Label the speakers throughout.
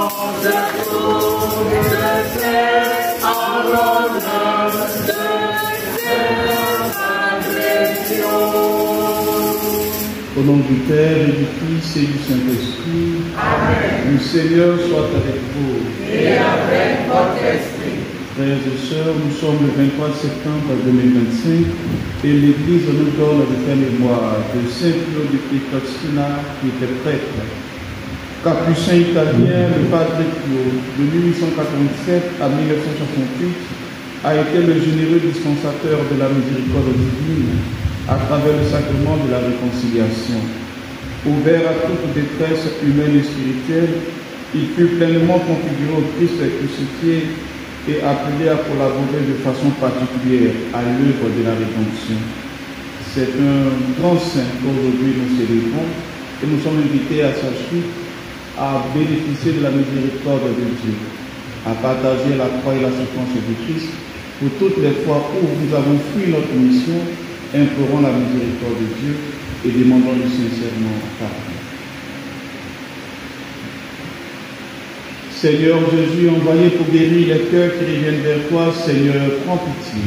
Speaker 1: Au nom du Père et du Fils et du Saint-Esprit. Amen. Le Seigneur soit avec vous.
Speaker 2: Et avec votre esprit.
Speaker 1: Frères et sœurs, nous sommes le 23 septembre 2025 et l'Église nous donne de faire mémoire de Saint Claude de Pietrelcina qui était prêtre. Capucin italien, le Padre Pio, de 1887 à 1968, a été le généreux dispensateur de la miséricorde divine à travers le sacrement de la réconciliation. Ouvert à toute détresse humaine et spirituelle, il fut pleinement configuré au Christ crucifié et appelé à collaborer de façon particulière à l'œuvre de la rédemption. C'est un grand saint qu'aujourd'hui nous célébrons et nous sommes invités à sa suite à bénéficier de la miséricorde de Dieu, à partager la croix et la souffrance du Christ pour toutes les fois où nous avons fui notre mission. Implorons la miséricorde de Dieu et demandons-lui sincèrement pardon. Seigneur Jésus, envoyé pour guérir les cœurs qui reviennent vers toi, Seigneur, prends pitié.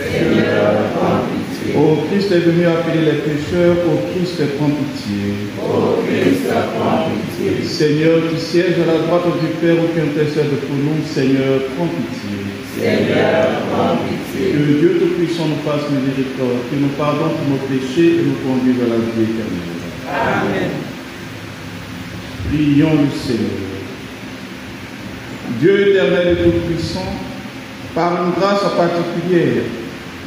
Speaker 2: Seigneur, prends pitié.
Speaker 1: Ô Christ est venu appeler les pécheurs, ô Christ, prends pitié.
Speaker 2: Ô Christ, prends pitié.
Speaker 1: Seigneur, qui siège à la droite du Père ou qui intercède pour nous, Seigneur, prends pitié.
Speaker 2: Seigneur, prends pitié.
Speaker 1: Que Dieu Tout-Puissant nous fasse miséricorde, qu'il nous pardonne pour nos péchés et nous conduise à la vie éternelle.
Speaker 2: Amen.
Speaker 1: Prions le Seigneur. Dieu éternel et tout-puissant, par une grâce particulière,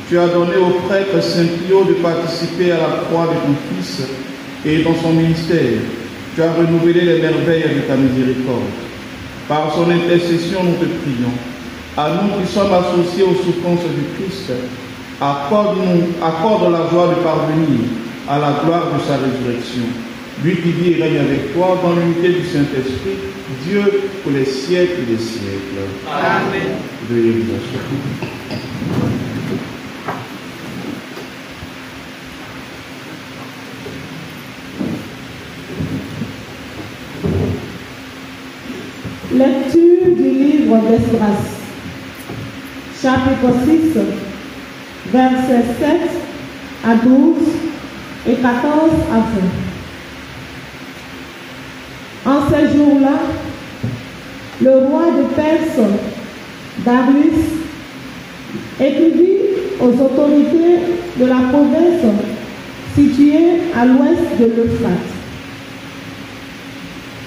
Speaker 1: tu as donné au prêtre Saint Pio de participer à la croix de ton Fils et dans son ministère, tu as renouvelé les merveilles de ta miséricorde. Par son intercession, nous te prions. À nous qui sommes associés aux souffrances du Christ, accorde la joie de parvenir à la gloire de sa résurrection. Lui qui vit et règne avec toi dans l'unité du Saint-Esprit, Dieu pour les siècles des siècles.
Speaker 2: Amen.
Speaker 1: Veuillez vous asseoir.
Speaker 3: Lecture du livre d'Esdras, chapitre 6, versets 7 à 12 et 14 à 20. En ces jours-là, le roi de Perse, Darius, écrivit aux autorités de la province située à l'ouest de l'Euphrate.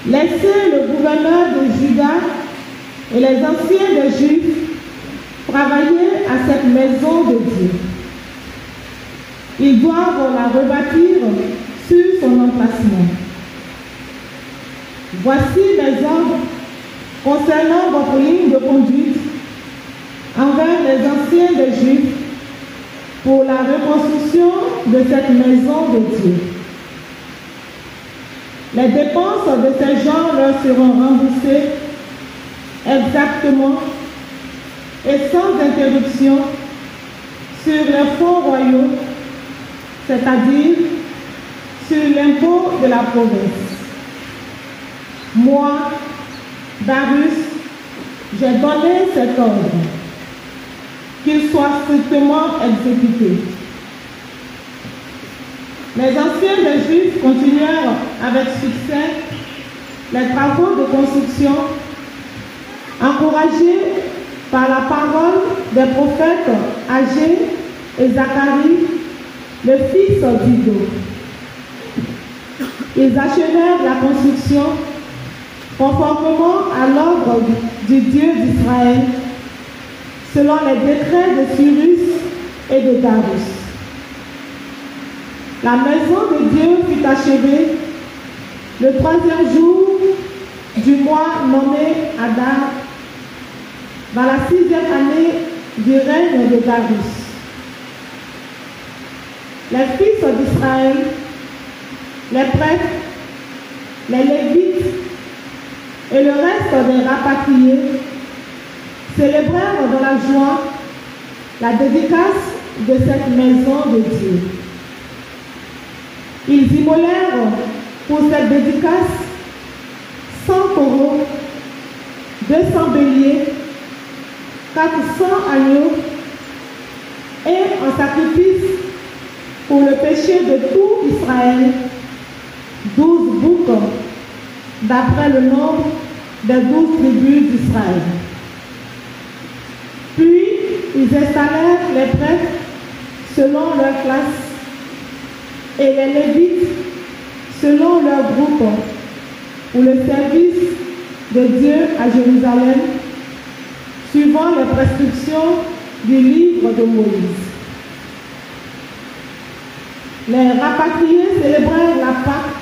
Speaker 3: Laissez le gouverneur de Juda et les anciens des Juifs travailler à cette maison de Dieu. Ils doivent la rebâtir sur son emplacement. Voici mes ordres concernant votre ligne de conduite envers les anciens des Juifs pour la reconstruction de cette maison de Dieu. Les dépenses de ces gens leur seront remboursées exactement et sans interruption sur les fonds royaux, c'est-à-dire sur l'impôt de la province. Moi, Darius, j'ai donné cet ordre, qu'il soit strictement exécuté. Les anciens des Juifs continuèrent avec succès les travaux de construction, encouragés par la parole des prophètes Agé et Zacharie, le fils d'Ido. Ils achevèrent la construction conformément à l'ordre du Dieu d'Israël, selon les décrets de Cyrus et de Darius. La maison de Dieu fut achevée le 3e jour du mois nommé Adar, dans la 6e année du règne de Darius. Les fils d'Israël, les prêtres, les Lévites et le reste des rapatriés célébrèrent dans la joie la dédicace de cette maison de Dieu. Ils immolèrent pour cette dédicace 100 taureaux 200 béliers, 400 agneaux, et en sacrifice pour le péché de tout Israël, 12 boucs, d'après le nombre des 12 tribus d'Israël. Puis, ils installèrent les prêtres selon leur classe et les lévites selon leur groupe pour le service de Dieu à Jérusalem, suivant les prescriptions du livre de Moïse. Les rapatriés célébrèrent la Pâque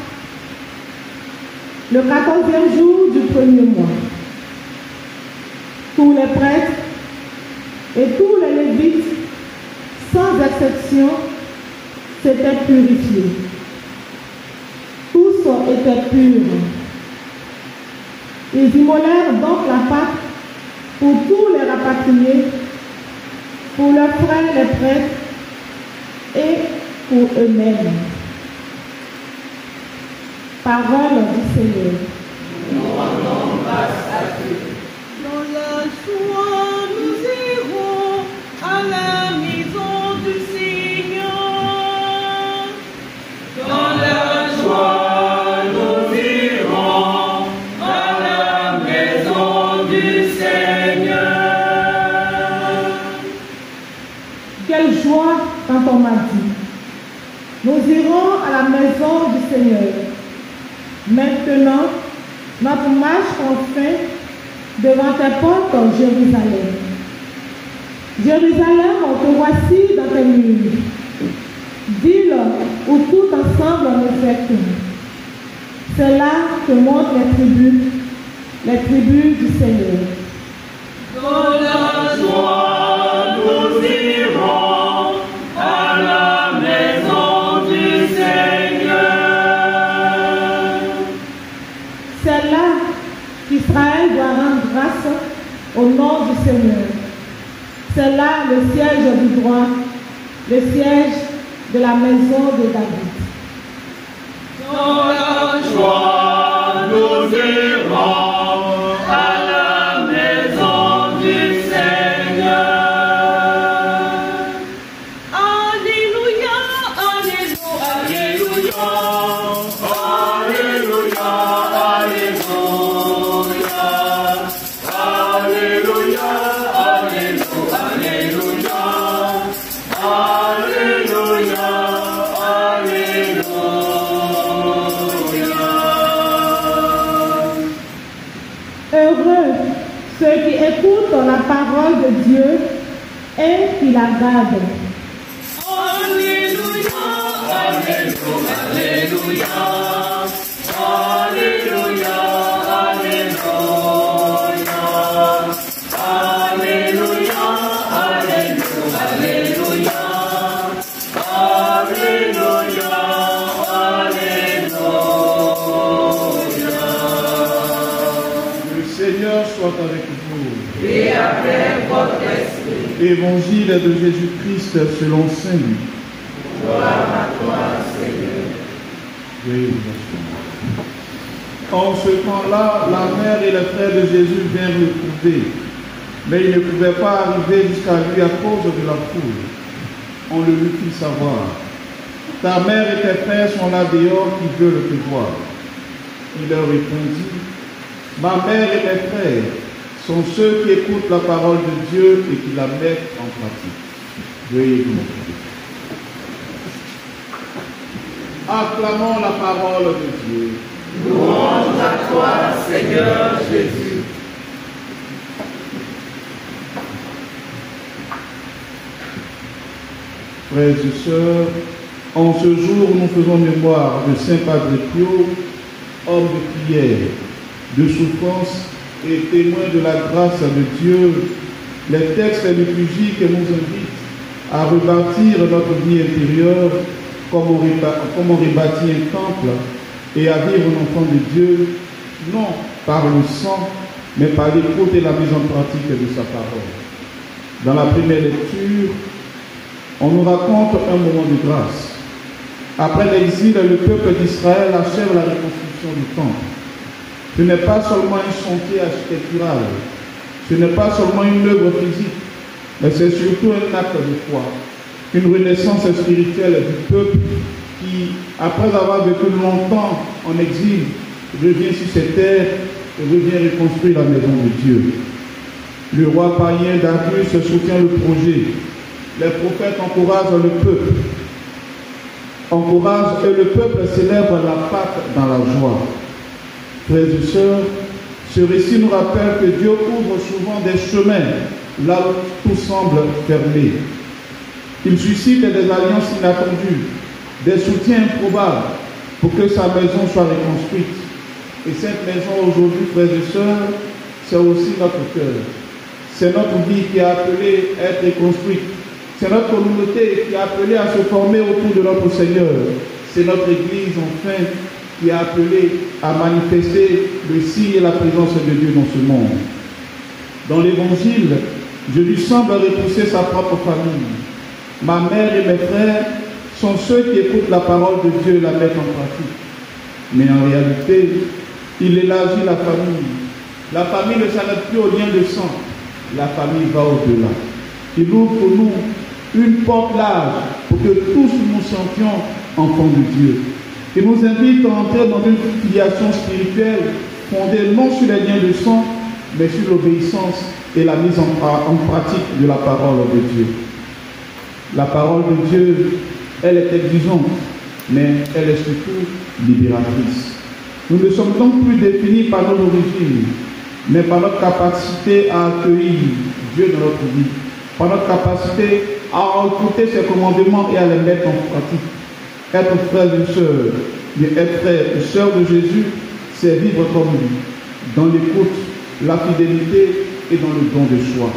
Speaker 3: le 14e jour du premier mois. Tous les prêtres et tous les lévites, sans exception, s'étaient purifiés. Tous étaient purs. Ils immolèrent donc la Pâque pour tous les rapatriés, pour leurs frères les prêtres et pour eux-mêmes. Parole du Seigneur.
Speaker 2: Nous rendons grâce à Dieu.
Speaker 4: Dans la joie, nous irons à la maison du Seigneur.
Speaker 2: Dans la joie, nous irons à la maison du Seigneur.
Speaker 3: Quelle joie quand on m'a dit, nous irons à la maison du Seigneur. Maintenant, notre marche enfin devant tes portes, Jérusalem. Jérusalem, te voici dans tes murs. Ville où tout ensemble nous fait tout. C'est là que montent les tribus du Seigneur.
Speaker 2: Dans la joie, nous irons à la maison du Seigneur.
Speaker 3: C'est là qu'Israël doit rendre grâce au nom du Seigneur. C'est là le siège du droit, le siège de la maison de David.
Speaker 2: Dans la joie, nous irons à la maison du Seigneur.
Speaker 4: Alléluia, alléluia,
Speaker 2: Alléluia, alléluia, alléluia, alléluia, alléluia, alléluia.
Speaker 3: Heureux ceux qui écoutent la parole de Dieu et qui la gardent.
Speaker 2: Alléluia, alléluia, alléluia, alléluia, alléluia, alléluia, alléluia, alléluia.
Speaker 1: Le Seigneur soit avec vous.
Speaker 2: Et avec votre esprit.
Speaker 1: Évangile de Jésus-Christ selon Saint Luc.
Speaker 2: Gloire à toi, Seigneur.
Speaker 1: Veuillez vous asseoir. En ce temps-là, la mère et les frères de Jésus vinrent le trouver, mais ils ne pouvaient pas arriver jusqu'à lui à cause de la foule. On le lui fit savoir. Ta mère et tes frères sont là dehors qui veulent te voir. Il leur répondit, ma mère et mes frères sont ceux qui écoutent la parole de Dieu et qui la mettent en pratique. Veuillez vous montrer. Acclamons la parole de Dieu.
Speaker 2: Louange à toi, Seigneur Jésus.
Speaker 1: Frères et sœurs, en ce jour où nous faisons mémoire de Saint Padre Pio, homme de prière, de souffrance et témoin de la grâce de Dieu, les textes liturgiques nous invitent à rebâtir notre vie intérieure comme on rebâtit un temple et à vivre un enfant de Dieu, non par le sang, mais par l'écoute et la mise en pratique de sa parole. Dans la première lecture, on nous raconte un moment de grâce. Après l'exil, le peuple d'Israël achève la reconstruction du temple. Ce n'est pas seulement un chantier architectural, ce n'est pas seulement une œuvre physique, mais c'est surtout un acte de foi, une renaissance spirituelle du peuple qui, après avoir vécu longtemps en exil, revient sur ses terres et revient reconstruire la maison de Dieu. Le roi païen Darius soutient le projet. Les prophètes encouragent le peuple. Encouragent et le peuple célèbre la Pâque dans la joie. Frères et sœurs, ce récit nous rappelle que Dieu ouvre souvent des chemins là où tout semble fermé. Il suscite des alliances inattendues, des soutiens improbables pour que sa maison soit reconstruite. Et cette maison aujourd'hui, frères et sœurs, c'est aussi notre cœur. C'est notre vie qui est appelée à être reconstruite. C'est notre communauté qui est appelée à se former autour de notre Seigneur. C'est notre Église, enfin, qui est appelée à manifester le signe et la présence de Dieu dans ce monde. Dans l'Évangile, Jésus semble repousser sa propre famille. Ma mère et mes frères sont ceux qui écoutent la parole de Dieu et la mettent en pratique. Mais en réalité, il élargit la famille. La famille ne s'arrête plus au lien de sang. La famille va au-delà. Il ouvre pour nous une porte large pour que tous nous sentions enfants de Dieu. Il nous invite à entrer dans une filiation spirituelle fondée non sur les liens de sang, mais sur l'obéissance et la mise en pratique de la parole de Dieu. La parole de Dieu, elle est exigeante, mais elle est surtout libératrice. Nous ne sommes donc plus définis par nos origines, mais par notre capacité à accueillir Dieu dans notre vie, par notre capacité à écouter ses commandements et à les mettre en pratique. Être frère et sœur, être frère et sœur de Jésus, c'est vivre comme lui, dans l'écoute, la fidélité et dans le don de soi.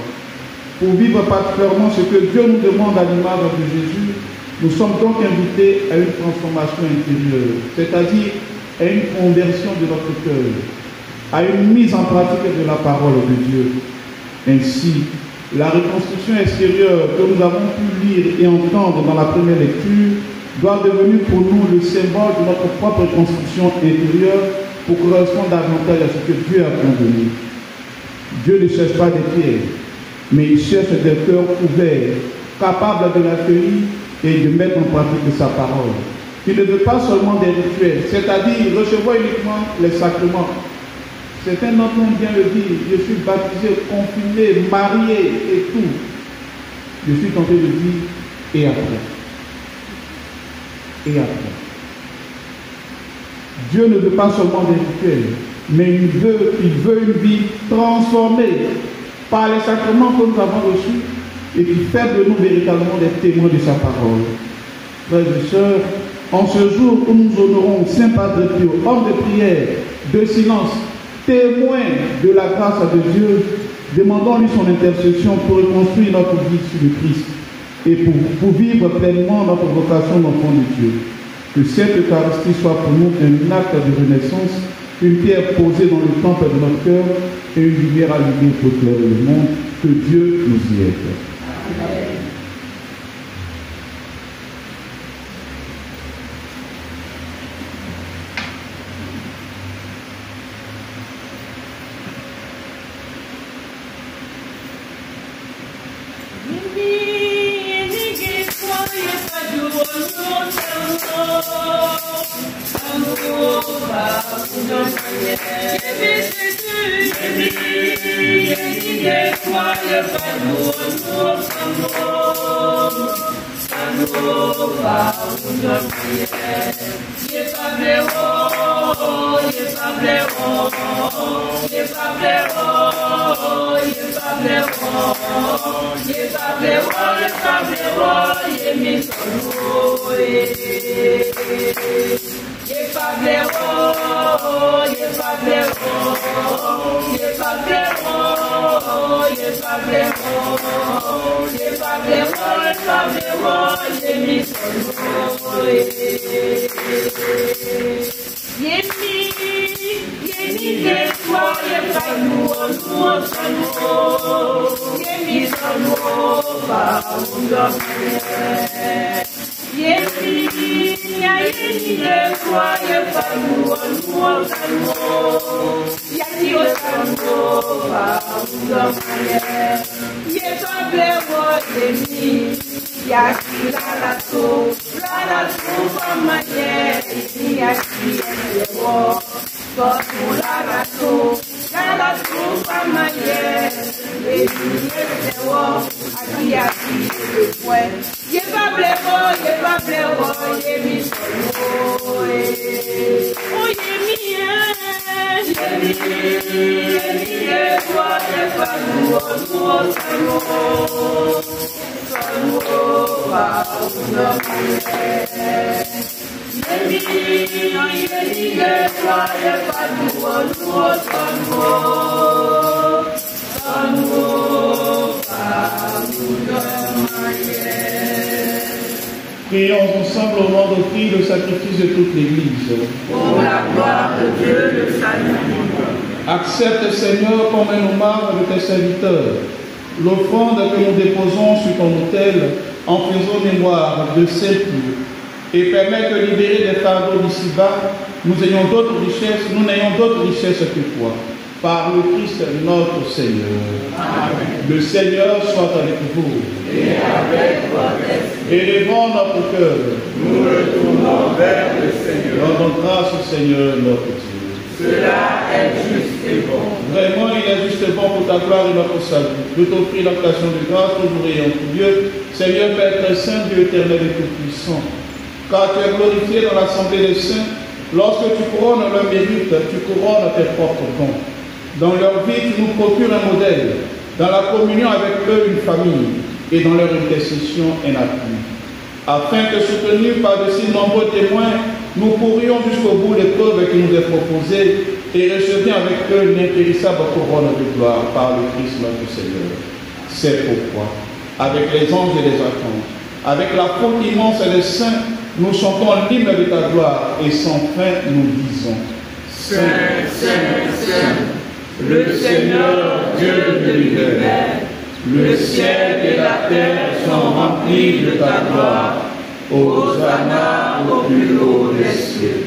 Speaker 1: Pour vivre particulièrement ce que Dieu nous demande à l'image de Jésus, nous sommes donc invités à une transformation intérieure, c'est-à-dire à une conversion de notre cœur, à une mise en pratique de la parole de Dieu. Ainsi, la reconstruction extérieure que nous avons pu lire et entendre dans la première lecture doit devenir pour nous le symbole de notre propre reconstruction intérieure pour correspondre davantage à ce que Dieu a convenu. Dieu ne cherche pas des pierres, mais il cherche des cœurs ouverts, capables de l'accueillir et de mettre en pratique sa parole. Il ne veut pas seulement des rituels, c'est-à-dire recevoir uniquement les sacrements. Certains d'entre nous viennent le dire, je suis baptisé, confiné, marié et tout. Je suis tenté de dire, et après. Et après. Dieu ne veut pas seulement des rituels, mais il veut une vie transformée par les sacrements que nous avons reçus et qui fait de nous véritablement des témoins de sa parole. Frères et sœurs, en ce jour où nous honorons Saint Padre Pio, homme de prière, de silence, témoin de la grâce de Dieu, demandons-lui son intercession pour reconstruire notre vie sur le Christ et pour vivre pleinement notre vocation d'enfant de Dieu. Que cette Eucharistie soit pour nous un acte de renaissance, une pierre posée dans le temple de notre cœur et une lumière allumée pour éclairer le monde. Que Dieu nous y aide. Amen.
Speaker 4: Yeah.
Speaker 1: Prions ensemble au nom de Christ le sacrifice de toute l'Église.
Speaker 2: Pour la gloire de Dieu, le salut.
Speaker 1: Accepte, Seigneur, comme un hommage de tes serviteurs, l'offrande que nous déposons sur ton autel en faisant mémoire de ces purs, et permets que, libérés des fardeaux d'ici-bas, nous n'ayons d'autres richesses que toi. Par le Christ notre Seigneur. Amen. Le Seigneur soit avec vous.
Speaker 2: Et avec votre esprit.
Speaker 1: Élevons notre cœur.
Speaker 2: Nous retournons vers le Seigneur.
Speaker 1: Rendons grâce au Seigneur notre Dieu.
Speaker 2: Cela est juste et bon.
Speaker 1: Vraiment, il est juste bon pour ta gloire et notre salut. De t'offrir l'occasion de grâce, toujours et en tout lieu. Seigneur Père très saint, Dieu éternel et tout-puissant. Car tu es glorifié dans l'assemblée des saints. Lorsque tu couronnes leur mérite, tu couronnes tes propres dons. Dans leur vie, tu nous procures un modèle, dans la communion avec eux une famille, et dans leur intercession un appui. Afin que, soutenus par de si nombreux témoins, nous pourrions jusqu'au bout l'épreuve qui nous est proposée, et recevions avec eux une impérissable couronne de gloire par le Christ notre Seigneur. C'est pourquoi, avec les anges et les archanges, avec la foule immense des saints, nous chantons l'hymne de ta gloire, et sans fin nous disons:
Speaker 2: Saint, Saint, Saint, le Seigneur, Dieu de l'univers, le ciel et la terre sont remplis de ta gloire. Hosanna au plus haut des cieux.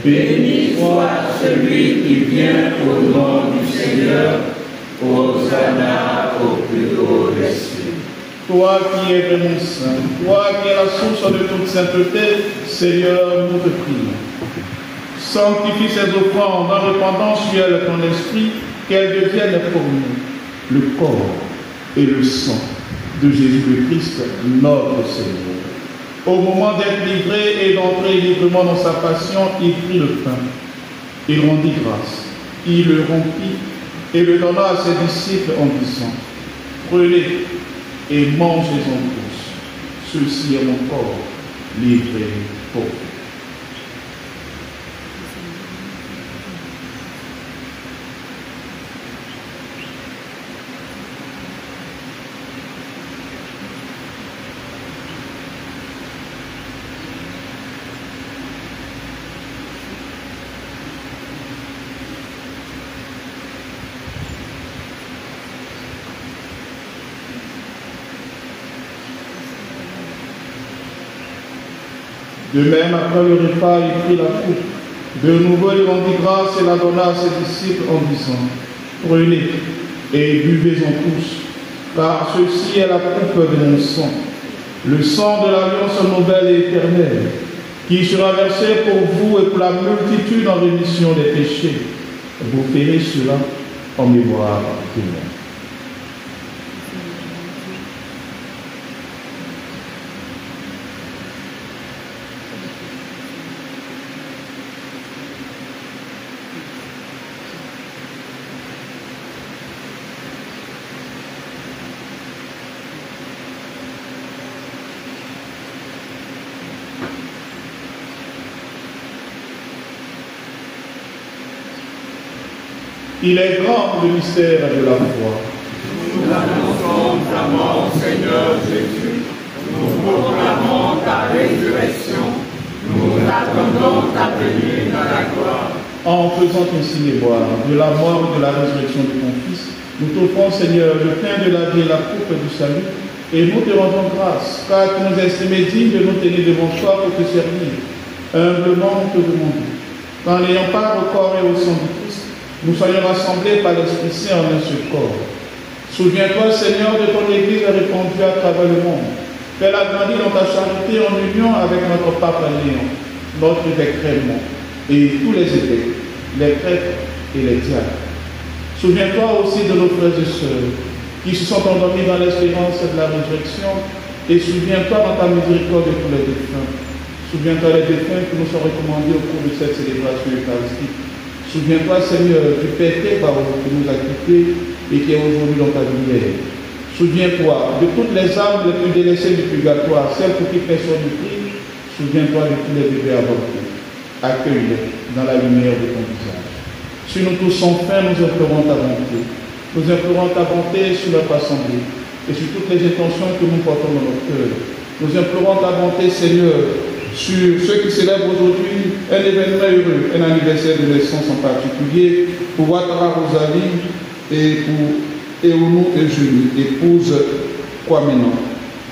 Speaker 2: Béni soit celui qui vient au nom du Seigneur. Hosanna au plus haut des cieux.
Speaker 1: Toi qui es vraiment saint, toi qui es la source de toute sainteté, Seigneur, nous te prions. Sanctifie ces offrandes en répandant sur elles ton esprit, qu'elles deviennent pour nous le corps et le sang de Jésus le Christ, notre Seigneur. Au moment d'être livré et d'entrer librement dans sa passion, il prit le pain, il rendit grâce, il le rompit et le donna à ses disciples en disant: Prenez et mangez-en tous, ceci est mon corps livré pour vous. De même, après le repas, il prit la coupe. De nouveau, il rendit grâce et la donna à ses disciples en disant: Prenez et buvez-en tous, car ceci est la coupe de mon sang, le sang de l'alliance nouvelle et éternelle, qui sera versé pour vous et pour la multitude en rémission des péchés. Vous ferez cela en mémoire de moi. Il est grand le mystère de la foi.
Speaker 2: Nous annonçons ta mort, Seigneur Jésus. Nous proclamons ta résurrection. Nous attendons ta venue dans la gloire.
Speaker 1: En faisant ainsi mémoire de la mort et de la résurrection de ton Fils, nous t'offrons, Seigneur, le pain de la vie et la coupe du salut, et nous te rendons grâce, car tu nous as estimés dignes de nous tenir devant toi pour te servir. Humblement, nous te demandons, qu'en n'ayant pas au corps et au sang du Christ, nous soyons rassemblés par l'Esprit Saint en un seul corps. Souviens-toi, Seigneur, de ton Église répandue à travers le monde. Fais-la grandir dans ta charité en union avec notre Pape Léon, notre évêque Raymond, et tous les évêques, les prêtres et les diacres. Souviens-toi aussi de nos frères et sœurs qui se sont endormis dans l'espérance de la résurrection, et souviens-toi dans ta miséricorde de tous les défunts. Souviens-toi des défunts qui nous sont recommandés au cours de cette célébration eucharistique. Souviens-toi, Seigneur, du Père Thébaoth qui nous a quittés et qui est aujourd'hui dans ta lumière. Souviens-toi de toutes les âmes les plus délaissées du purgatoire, celles pour qui personne ne prie. Souviens-toi de tous les bébés avortés. Accueille-les dans la lumière de ton visage. Si nous tous sans fin, nous implorons ta bonté. Nous implorons ta bonté sur notre assemblée et sur toutes les intentions que nous portons dans notre cœur. Nous implorons ta bonté, Seigneur, sur ceux qui célèbrent aujourd'hui un événement heureux, un anniversaire de naissance en particulier, pour Ouattara Rosalie et pour Eounou Eugénie, épouse Kwamenan.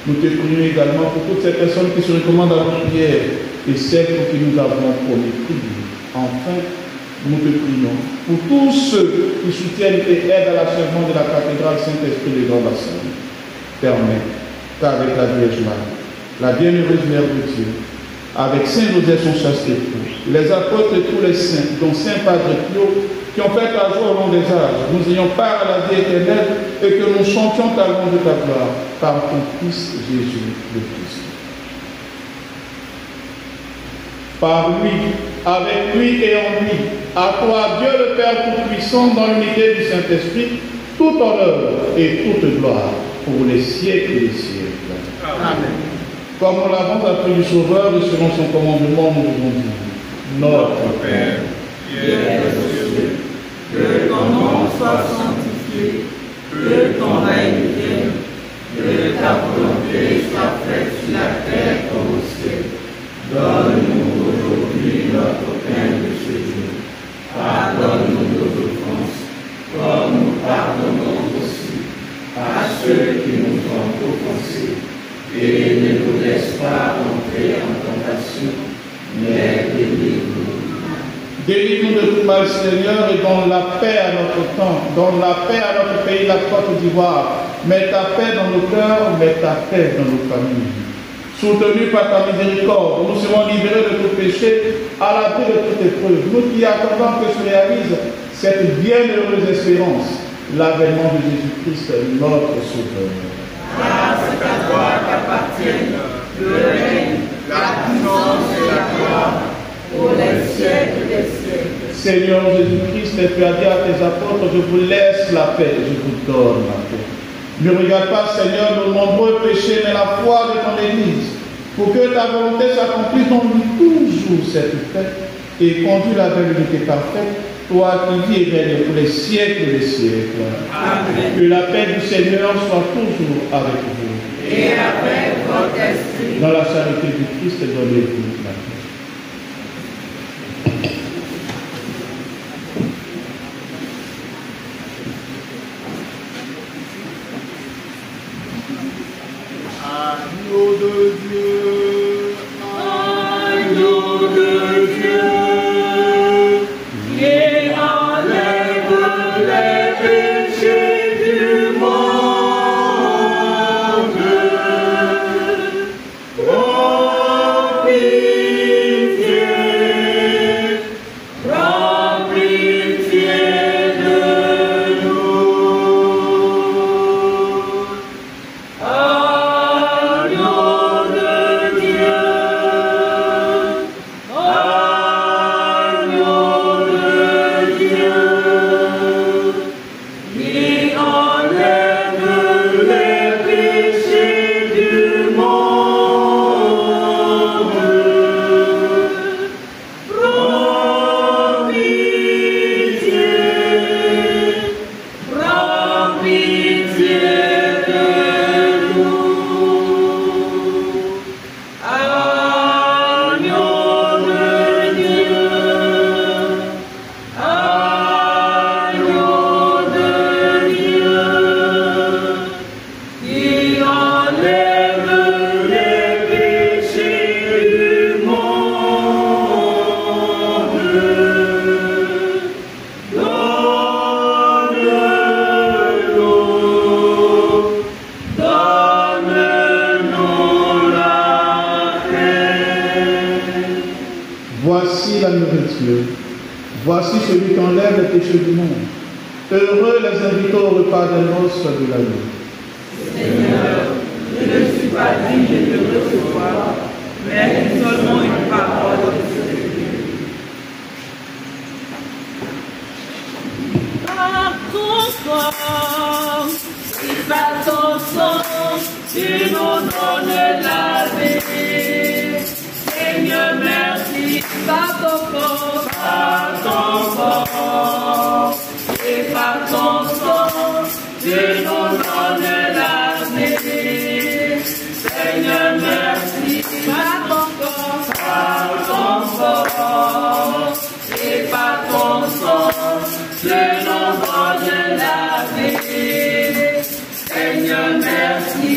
Speaker 1: Nous te prions également pour toutes ces personnes qui se recommandent à la prière et celles pour qui nous avons promis prier. Enfin, nous te prions pour tous ceux qui soutiennent et aident à l'achèvement de la cathédrale Saint-Esprit de Grand-Bassam. Permets qu'avec la Vierge Marie, la bienheureuse Mère de Dieu, avec Saint Joseph son chaste époux, les apôtres et tous les saints, dont Saint Padre Pio, qui ont fait ta joie au long des âges, nous ayons part à la vie éternelle et que nous chantions ta louange de ta gloire par ton Fils Jésus le Christ. Par lui, avec lui et en lui, à toi, Dieu le Père Tout-Puissant, dans l'unité du Saint-Esprit, tout honneur et toute gloire pour les siècles des siècles. Amen. Comme nous l'avons appris du Sauveur et selon son commandement, nous devons dire: Notre Père, qui es aux cieux, que ton nom soit sanctifié, que ton règne vienne, que ta volonté soit faite sur la terre comme au ciel. Donne-nous aujourd'hui notre pain de ce jour. Pardonne-nous nos offenses, comme nous pardonnons aussi à ceux qui nous ont offensés. Et ne nous laisse pas entrer en tentation, mais délivre-nous. Délivre-nous de tout mal, Seigneur, et donne la paix à notre temps, donne la paix à notre pays, la Côte d'Ivoire. Mets ta paix dans nos cœurs, mets ta paix dans nos familles. Soutenus par ta miséricorde, nous serons libérés de tout péché, à l'abri de toute épreuve. Nous qui attendons que se réalise cette bienheureuse espérance, l'avènement de Jésus-Christ, notre Sauveur.
Speaker 2: Grâce à toi qu'appartiennent le règne, la puissance et la gloire pour les siècles des siècles.
Speaker 1: Seigneur Jésus-Christ, tu as dit à tes apôtres: je vous laisse la paix, je vous donne la paix. Ne regarde pas, Seigneur, nos nombreux péchés, mais la foi de ton Église, pour que ta volonté s'accomplisse. Donne-nous toujours cette paix et conduis-la vers l'unité parfaite, toi qui vis et règnes pour les siècles des siècles.
Speaker 2: Amen.
Speaker 1: Que la paix du Seigneur soit toujours avec vous.
Speaker 2: Et avec votre esprit.
Speaker 1: Dans la charité du Christ, donnez-vous la paix.
Speaker 2: Agneau de Dieu, agneau de Dieu, qui enlève les péchés du monde. Oh, pitié de nous. Yeah.
Speaker 1: Voici celui qui enlève les péchés du monde. Heureux les invités au repas des noces de l'agneau.
Speaker 2: Seigneur, je ne suis pas digne de te recevoir, mais seulement une parole.
Speaker 4: Par ton corps et par ton sang, tu nous donnes la vie. Seigneur, merci. Par ton corps et par ton sang, tu nous donnes la vie. Seigneur, merci. Par ton corps et par ton sang, tu nous donnes la vie. Seigneur, merci.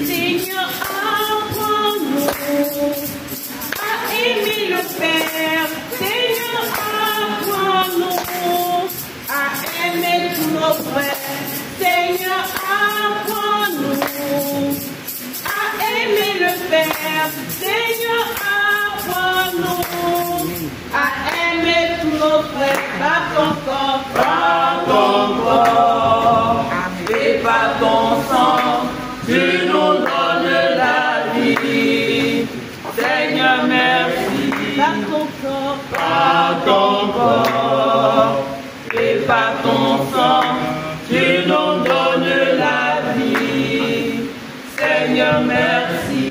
Speaker 4: Seigneur, apprends-nous à aimer le Père. Seigneur, apprends-nous à aimer tous nos frères. Seigneur, apprends-nous à aimer le Père. Seigneur, apprends-nous à aimer tous nos frères. Par ton corps et par ton sang, tu nous donnes la vie. Seigneur, merci. Par ton corps et par ton sang, tu nous donnes la vie. Seigneur, merci.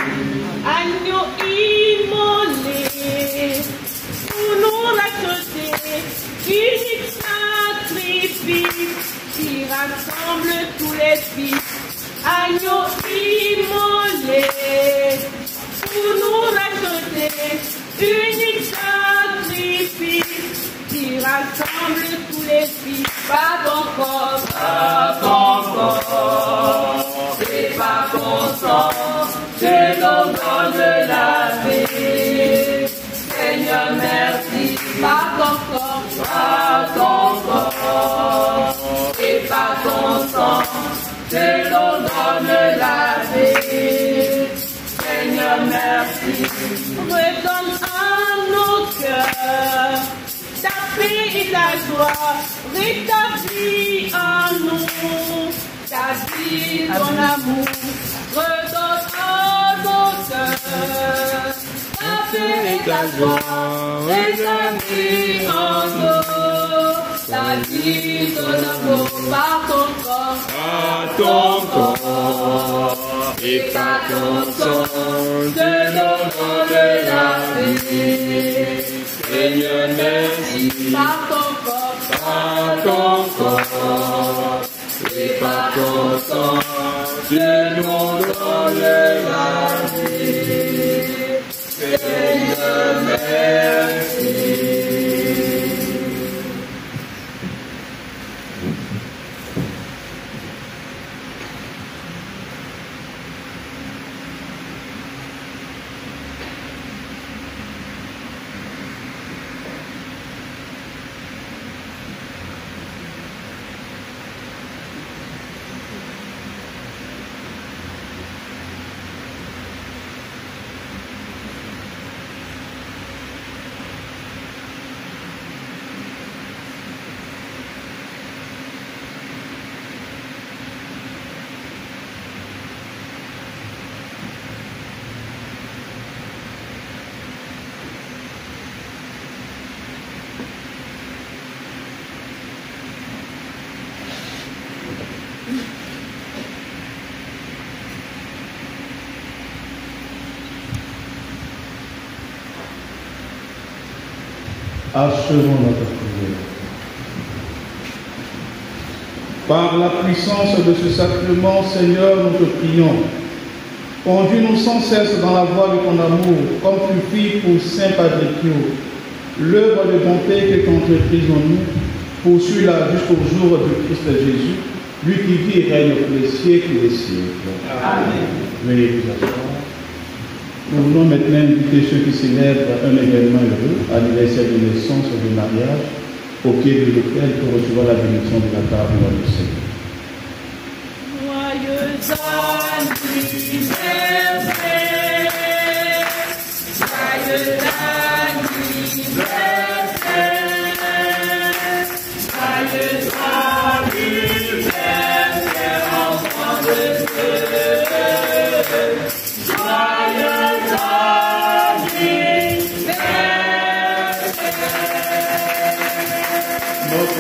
Speaker 4: Agneau immolé pour nous racheter, unique sacrifice qui rassemble tous les fils. Agneau immolé pour nous racheter, unique sacrifice qui rassemble tous les fils. Par ton corps et par ton sang, tu nous donnes la vie. Seigneur, merci. Par ton corps et par ton sang, tu nous donnes la vie. Seigneur, merci. Redonne à nos cœurs ta paix et ta joie. Rétablis en nous ta vie, ton amour. Redonne à nos cœurs ta paix et ta joie. Rétablis en nous ta vie, ton amour. Par ton corps et par ton sang, te donne la vie. Seigneur, merci. Par ton corps et par ton sang, tu nous donnes la vie. Seigneur, merci.
Speaker 1: Achevons notre prière. Par la puissance de ce sacrement, Seigneur, nous te prions. Conduis-nous sans cesse dans la voie de ton amour, comme tu fis pour Saint Padrecchio. L'œuvre de bonté que tu entreprises en nous, poursuis-la jusqu'au jour du Christ Jésus, lui qui vit et règne pour les siècles des siècles. Amen. Veuillez vous asseoir. Nous voulons maintenant inviter ceux qui célèbrent un événement heureux, anniversaire de naissance ou de mariage, au pied de l'autel pour recevoir la bénédiction de la table du Seigneur.
Speaker 4: Joyeux anniversaire, joyeux anniversaire,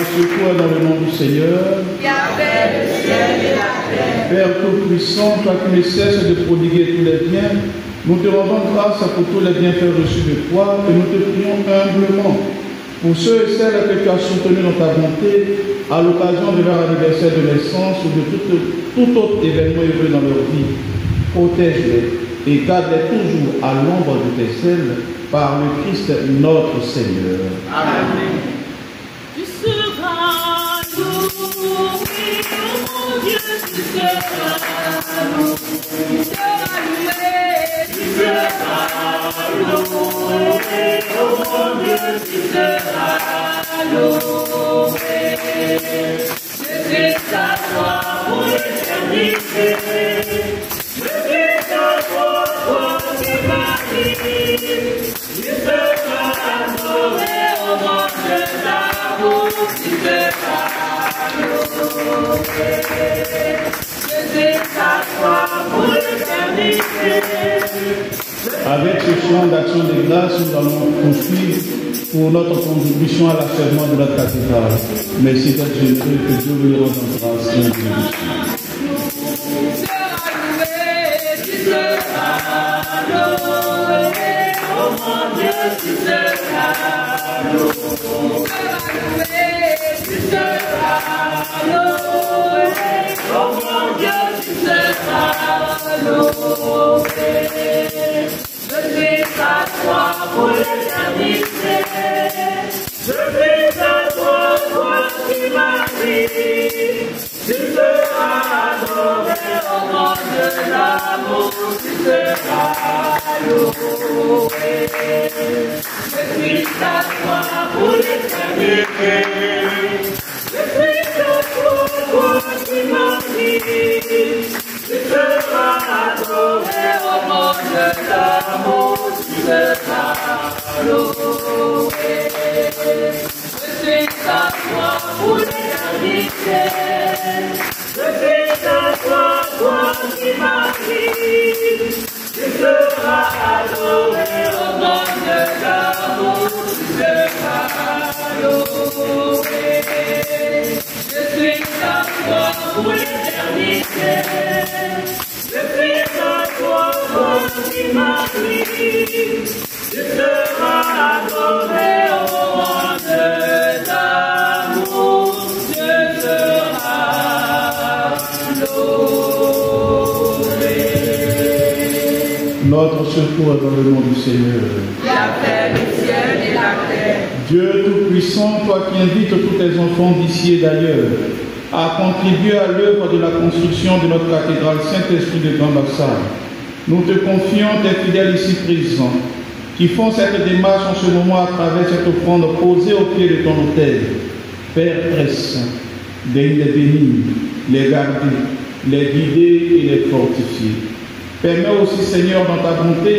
Speaker 1: Notre secours dans le nom du Seigneur.
Speaker 4: qui a fait le ciel et la terre.
Speaker 1: Père Tout-Puissant, toi qui ne cesses de prodiguer tous les biens, nous te rendons grâce pour tous les bienfaits reçus de toi et nous te prions humblement pour ceux et celles que tu as soutenus dans ta bonté à l'occasion de leur anniversaire de naissance ou de tout autre événement heureux dans leur vie. Protège-les et garde-les toujours à l'ombre de tes ailes par le Christ notre Seigneur.
Speaker 4: Amen. Tu seras loué, oh mon Dieu, tu seras loué. Tu seras loué, tu seras loué, oh mon Dieu, tu seras loué. Je fais ta gloire pour l'éternité. Je fais ta gloire pour tes maris. Tu seras adoré au nom de l'amour. Tu seras loué. Je fais ta gloire pour l'éternité.
Speaker 1: Avec ce chant d'action de grâce, nous allons poursuivre pour notre contribution à l'achèvement de notre cathédrale. Merci d'être généreux, que Dieu vous le rende en grâce et en bénédiction.
Speaker 4: Tu seras loué, oh mon Dieu, tu seras loué. Tu seras loué, oh mon Dieu, tu seras loué. Je fais ta gloire pour l'éternité. Je fais ta gloire pour qui Marie. Tu seras adoré au nom de l'amour. Tu seras loué. Je fais ta gloire pour l'éternité. Je fais ta gloire pour qui Marie. Tu seras adoré au nom de l'amour. Tu seras loué. Je fais ta gloire pour l'éternité. Je fais ta gloire pour qui Marie. Tu seras adoré au nom de l'amour. Tu seras loué. Je fais ta gloire pour l'éternité. Je fais ta gloire pour qui Marie. Tu seras adoré au nom de l'amour. Tu seras loué.
Speaker 1: Notre secours est dans le nom du Seigneur.
Speaker 4: Qui a fait le ciel et la terre.
Speaker 1: Dieu Tout-Puissant, toi qui invites tous tes enfants d'ici et d'ailleurs à contribuer à l'œuvre de la construction de notre cathédrale Saint-Esprit de Grand-Bassam, nous te confions tes fidèles ici présents qui font cette démarche en ce moment à travers cette offrande posée au pied de ton autel. Père très saint, daigne les bénir, les garder, les guider et les fortifier. Permets aussi, Seigneur, dans ta bonté,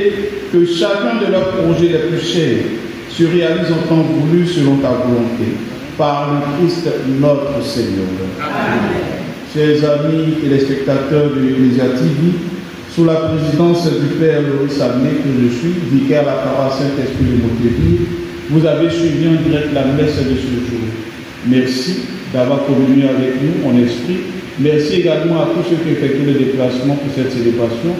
Speaker 1: que chacun de leurs projets les plus chers se réalise en temps voulu selon ta volonté. Par le Christ notre Seigneur. Amen. Chers amis et les spectateurs de l'Ecclésia TV, sous la présidence du Père Loris Amé, que je suis, vicaire à la paroisse Saint-Esprit de Montpellier, vous avez suivi en direct la messe de ce jour. Merci d'avoir communié avec nous en esprit. Merci également à tous ceux qui effectuent le déplacement pour cette célébration.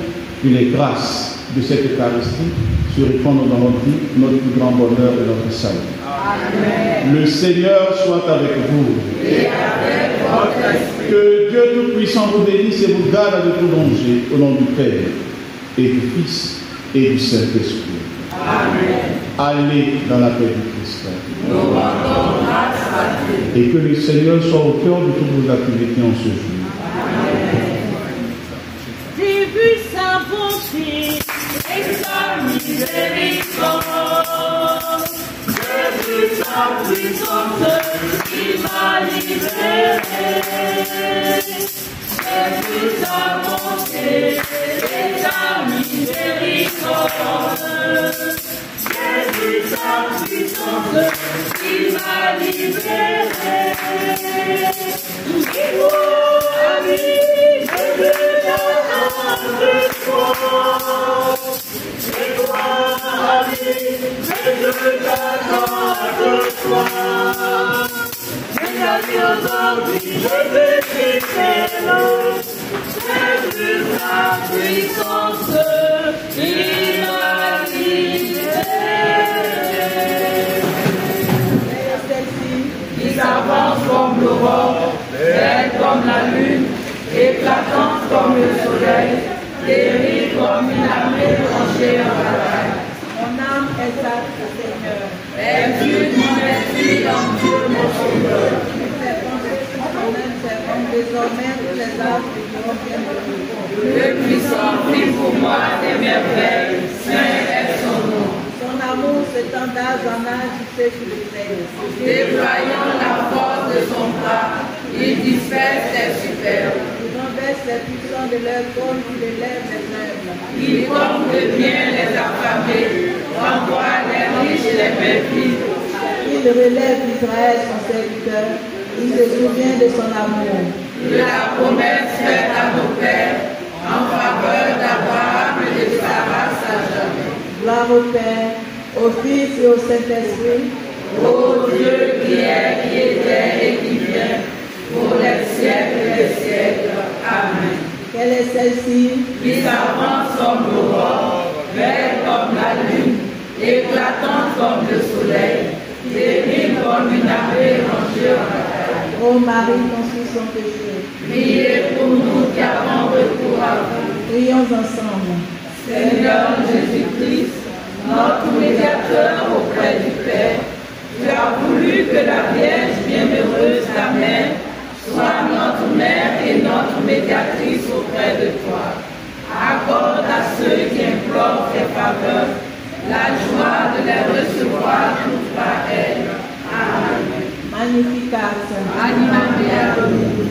Speaker 1: Que les grâces de cette Eucharistie se répandent dans notre vie, notre plus grand bonheur et notre salut. Amen. Le Seigneur soit avec vous.
Speaker 4: Et avec votre esprit.
Speaker 1: Que Dieu Tout-Puissant vous bénisse et vous garde de tout danger, au nom du Père, et du Fils, et du Saint-Esprit.
Speaker 4: Amen.
Speaker 1: Allez dans la paix du Christ.
Speaker 4: Nous rendons grâce à Dieu.
Speaker 1: Et que le Seigneur soit au cœur de toutes vos activités en ce jour.
Speaker 4: J'ai vu sa bonté et sa miséricorde. J'ai vu sa puissance qui m'a libéré. J'ai vu sa bonté et sa miséricorde. J'ai vu sa puissance qui m'a libéré. Et moi, ami, je veux de toi. Et toi, ami, je veux de toi.
Speaker 2: Comme l'aurore, belle comme la lune, éclatante comme le soleil, guérie comme une armée rangée en bataille.
Speaker 5: Mon âme exalte le Seigneur.
Speaker 2: Exulte mon esprit en Dieu mon sauveur.
Speaker 5: Ses pensées sont même servant désormais toutes les âmes qui reviennent de nous.
Speaker 2: Le puissant fit pour moi des merveilles, saint est son nom.
Speaker 5: Son amour s'étend d'âge en âge jusqu'à sur le ciel.
Speaker 2: Déployant la force de son bras, il disperse les superbes.
Speaker 5: Il renverse les puissants de leur trône, il élève les humbles.
Speaker 2: Il comble de bien les affamés, renvoie les riches les méfies.
Speaker 5: Il relève Israël, son serviteur. Il se souvient de son amour.
Speaker 2: De la promesse faite à nos pères, en faveur d'Abraham et de sa race à jamais.
Speaker 5: Gloire au Père, au Fils et au Saint-Esprit.
Speaker 2: Ô Dieu qui est, qui était et qui vient, pour les siècles des siècles. Amen.
Speaker 5: Quelle est celle-ci?
Speaker 2: Qui s'avance comme l'aurore, belle comme la lune, éclatante comme le soleil, guérie comme une armée rangée en bataille.
Speaker 5: Ô Marie, conçue sans péché.
Speaker 2: Priez pour nous qui avons recours à vous.
Speaker 5: Prions ensemble.
Speaker 2: Seigneur Jésus-Christ, notre médiateur auprès du Père, tu as voulu que la Vierge bienheureuse, ta mère, soit notre mère et notre médiatrice auprès de toi. Accorde à ceux qui implorent tes faveurs la joie de les recevoir toutes par elle. Amen.
Speaker 5: Magnificat.
Speaker 2: Anima mea Domini.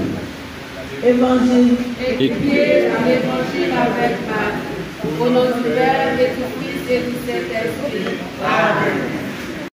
Speaker 5: Évangile.
Speaker 2: Étudiez l'évangile avec Marie. Au nom du Père et du Fils et du Saint-Esprit. Amen.